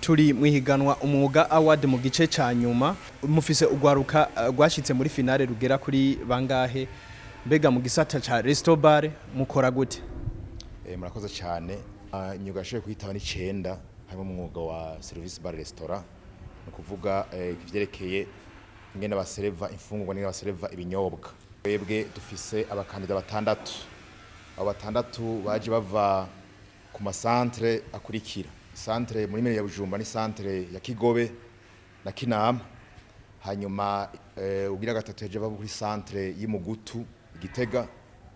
turi mwihiganwa umwuga award mu gice ca nyuma mufise ugwaruka rwashitse muri finale rugera kuri bangahe mbega mu gisata ca Resto Bar mukora gute? Murakoze cyane. Imyuga yashoboye kwitaba ni 9 harimo umwuga wa service bar restaurant no kuvuga ivyerekeye ingene baserva imfungurwa n'ingene baserva ibinyobwa. Twebwe dufise abakandida batandatu. Abo batandatu baje bava ku masantre akurikira. Santre muri mene ya Bujumbura ni santre ya Kigobe na Kinama. Hanyuma ugira gatatu yaje bava kuri santre y'Imugutu Igitega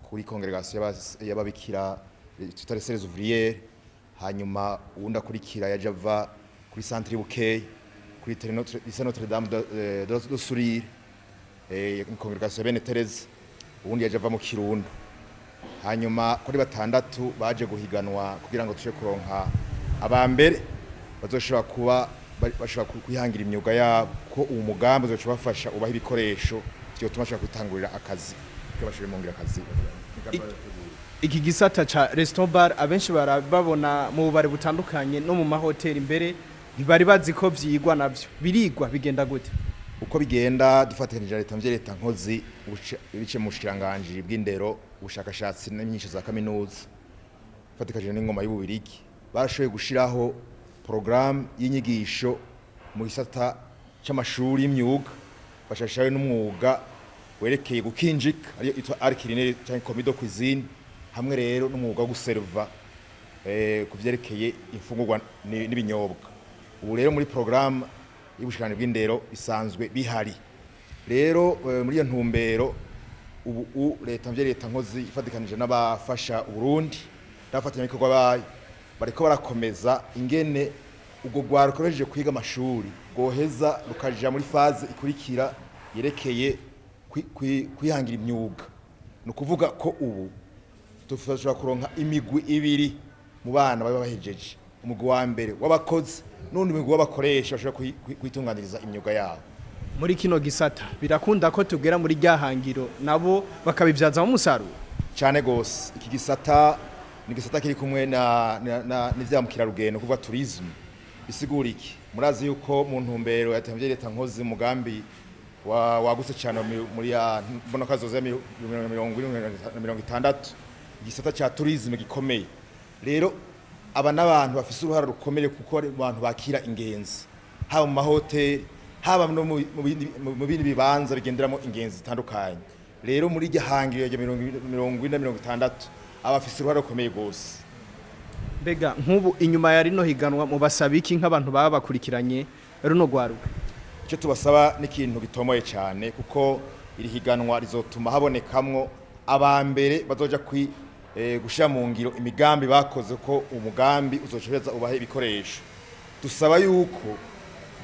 kuri congregation y'ababikira tutari Seres Ouvrières. Hanyuma uwunda kurikira yaje ava kuri santre y'Ubukeye kuri Notre Dame de Sourire congregation Bene Tereze. Uwundi yaje ava mu Kirundo. Hanyuma kuri batandatu baje guhiganwa kugira ngo tushe kuronka abambere bazoshobora kuba bashobora kwihangira imyuga yabo ko uwo mugambi uzoshobora bafasha ubaha ibikoresho byo tumashaka kwitangurira akazi ko bashobora mongira akazi. Iki gisata ca Resto Bar abenshi barababona mu bubare butandukanye no mu mahoteli imbere ntibari bazi ko vyigwa navyo birigwa bigenda gute? Uko bigenda dufatanije leta mvyereta nkozi ibice mu shiranganje bw'indero ubushakashatsi n'imyinshi za kaminuza fatikaje n'ingoma y'ububirigi barashoboye gushiraho programme y'inyigisho mu gisata c'amashuri y'imyuga bashashawe n'umwuga werekeye gukinjika ariyo itwa art culinaire cyangwa commis de cuisine hamwe rero n'umwuga wo guserva kuvyerekeye imfungurwa n'ibinyobwa. Ubu rero muri programme y'ubushikiranganje bw'indero bisanzwe bihari rero muri iyo ntumbero ubu leta mvyereta nkozi ifatikanije n'abafasha Burundi ndafatanya ibikorwa bayo bariko barakomeza ingene ubwo rwarukoreje kwiga amashuri goheza rukaja muri faze ikurikira yerekeye kwihangira imyuga. No kuvuga ko ubu tufashwa kuronka imigwi ibiri mu bana baba bahejeje umugwi wa mbere w'abakozi n'undi mugwi w'abakoresha bashobora kwitunganiriza imyuga yabo. Muri kino gisata birakunda ko tugera muri ryahangiro nabo bakabivyaza mu musaruro cyane gose. Iki gisata ni gisata kiri kumwe na n'ivyamukira rugendo kuvuga tourism. Bisigura iki? Murazi yuko mu ntumbero yatamvye leta nkozi mugambi wagutse cyane muri ya mbona kazoza 2060 igisata ca tourism gikomeye. Rero aba n'abantu bafise uruhara rukomeye kuko ari abantu bakira ingenzi haba mu mahoteli haba no mu bindi bibanza bigenderamo ingenzi zitandukanye. Rero muri gihangiro ya 2060 abafise uruhara rukomeye gose. Mbega nk'ubu inyuma ya rino higanwa mu basabiki nk'abantu baba bakurikiranye runo gwaruka icyo tubasaba n'ikintu gitomoye cyane kuko iri higanwa rizotuma habonekamwo abambere bazoja gushira mu ngiro imigambi bakoze ko umugambi uzoshobeza ubahe ibikoresho. Dusaba yuko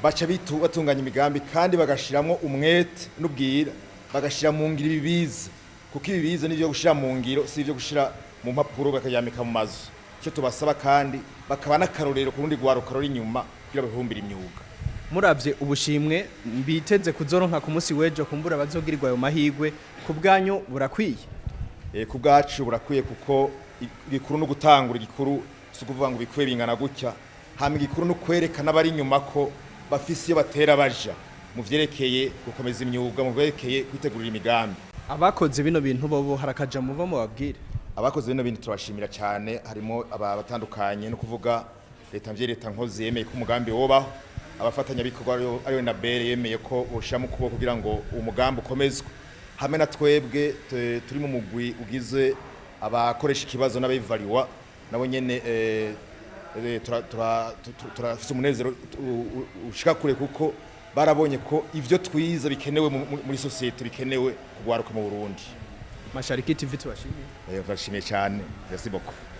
baca batunganya imigambi kandi bagashiramwo umwete n'ubwira bagashira mu ngiro ibibiza kuko ibibiza nivyo gushira mu ngiro si ivyo gushira mu mpapuro bakayamika mu mazu. Icyo tubasaba kandi bakaba n'akarorero ku rundi gwaruka ruri inyuma kugira bahumbira imyuga. Muravye ubushimwe biteze kuzoronka ku munsi wejo kumbura bazogirirwa ayo mahigwe ku bwanyu burakwiye? Ku bwacu burakwiye kuko igikuru no gutangura igikuru so kuvuga ngo bikwiye bingana gutya hama igikuru no kwerekana bari inyuma ko bafise iyo batera baja mu vyerekeye gukomeza imyuga mu vyerekeye kwitegurira imigambi. Abakoze bino bintu bobo harakaja muva mu babwire abakoze bino bintu turabashimira cyane harimo abatandukanye no kuvuga leta mvyereta nkozi yemeye ko umugambi wobaho abafatanya bikorwa ariyo na Bere yemeye ko boshamo kubo kugira ngo umugambi ukomezwe hamwe na twebwe turi mu mugwi ugize abakoresha ikibazo n'abivariwa nabo nyene turafise umunezero ushika kure kuko barabonye ko ivyo twiza bikenewe muri societe bikenewe kugwaruka mu Burundi. Mashariki TV tubashimiye. Turashimiye cyane. Merci beaucoup.